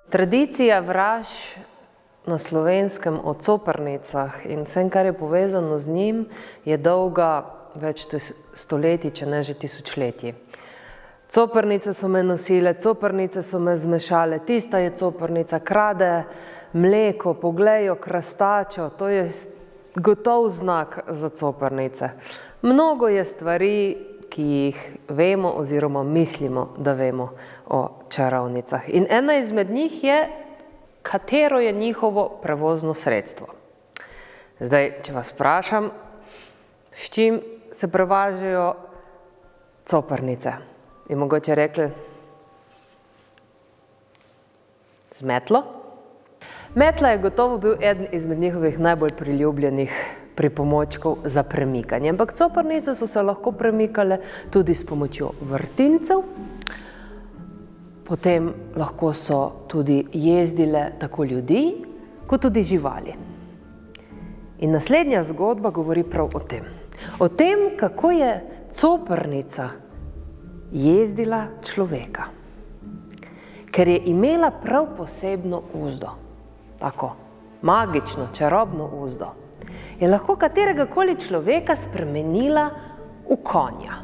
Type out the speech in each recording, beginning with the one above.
Tradicija vraž na Slovenskem o coprnicah in vsem, kar je povezano z njim, je dolga več stoletij, če ne že tisočletji. Coprnice so me nosile, coprnice so me zmešale, tista je coprnica, krade mleko, poglejo krastačo, to je gotov znak za coprnice. Mnogo je stvari, ki jih vemo oziroma mislimo, da vemo o čarovnicah. In ena izmed njih je, katero je njihovo prevozno sredstvo. Zdaj, če vas vprašam, s čim se prevažajo coprnice? Bi mogoče rekli z metlo? Metla je gotovo bil eden izmed njihovih najbolj priljubljenih pripomočkov za premikanje. Ampak coprnice so se lahko premikale tudi s pomočjo vrtincev, potem lahko so tudi jezdile tako ljudi, kot tudi živali. In naslednja zgodba govori prav o tem. O tem, kako je coprnica jezdila človeka. Ker je imela prav posebno uzdo, tako magično, čarobno uzdo, je lahko kateregakoli človeka spremenila v konja.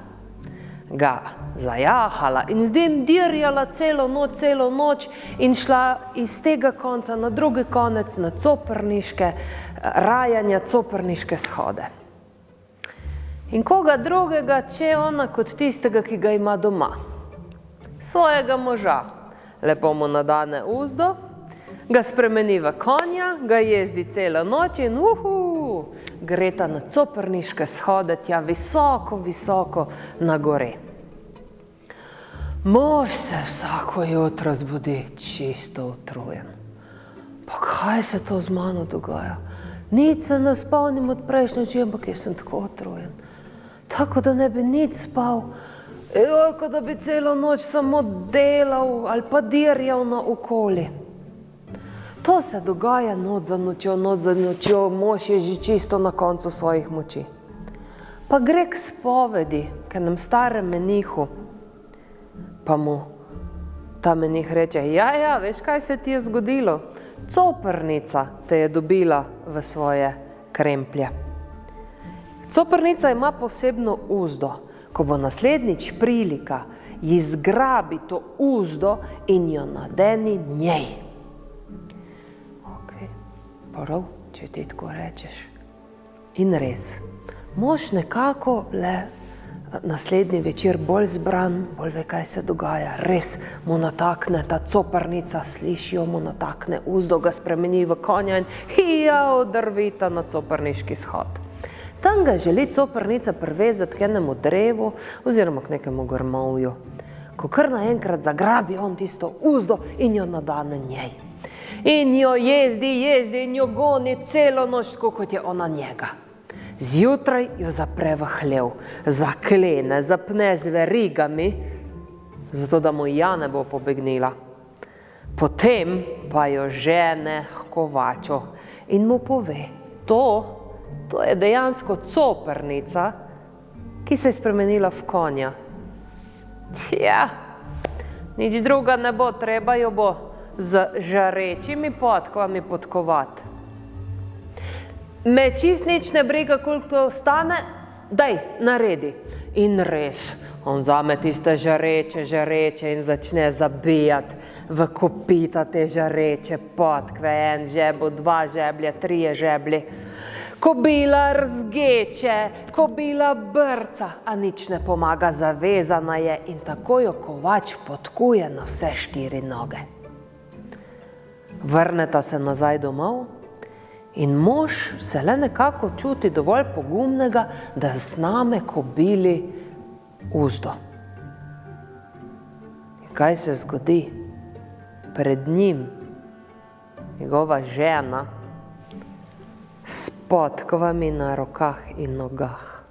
Ga zajahala in z njim dirjala celo noč in šla iz tega konca na drugi konec na coprniške rajanja, coprniške shode. In koga drugega, če ona kot tistega, ki ga ima doma. Svojega moža. Lepo mu nadane uzdo, ga spremeni v konja, ga jezdi celo noč in greta na coprniške shode tja visoko na gore. Mož se vsako jutro zbudi čisto utrujen. Pa kaj se to z mano dogaja? Nič se ne spomnim od prejšnje noči, ampak jaz sem tako utrujen. Tako da ne bi nič spal. Kot da bi celo noč samo delal ali pa dirjal naokoli. To se dogaja noč za nočjo, mož je že čisto na koncu svojih moči. Pa gre k spovedi, k enem starem menihu, pa mu ta menih reče, ja, veš, kaj se ti je zgodilo? Coprnica te je dobila v svoje kremplje. Coprnica ima posebno uzdo. Ko bo naslednjič prilika, ji zgrabi to uzdo in jo nadeni njej. Prav, če ti tako rečeš. In res, mož nekako le naslednji večer bolj zbran, bolj ve, kaj se dogaja. Res mu natakne ta coprnica, slišijo mu natakne uzdo, ga spremeni v konja in odrvita na coprniški shod. Tam ga želi coprnica privezati k enemu drevu oziroma k nekemu grmovju. Ko kar naenkrat zagrabi on tisto uzdo in jo nadane njej. In jo jezdi in jo goni celo noč, tako kot je ona njega. Zjutraj jo zapre v hlev, zaklene, zapne z verigami, zato da mu ja ne bo pobegnila. Potem pa jo žene h kovaču in mu pove, to je dejansko coprnica, ki se je spremenila v konja. Tja, nič druga ne bo, treba jo bo z žarečimi podkovami podkovati. Me čist nič ne briga, koliko to stane, daj, naredi. In res, on vzame tiste žareče in začne zabijati v kopita te žareče podkve, en žebelj, 2 žeblje, 3 žeblji. Kobila razgeče, kobila brca, a nič ne pomaga, zavezana je in tako jo kovač podkuje na vse 4 noge. Vrneta se nazaj domov in mož se le nekako čuti dovolj pogumnega, da sname kobili uzdo. Kaj se zgodi? Pred njim njegova žena s podkovami na rokah in nogah.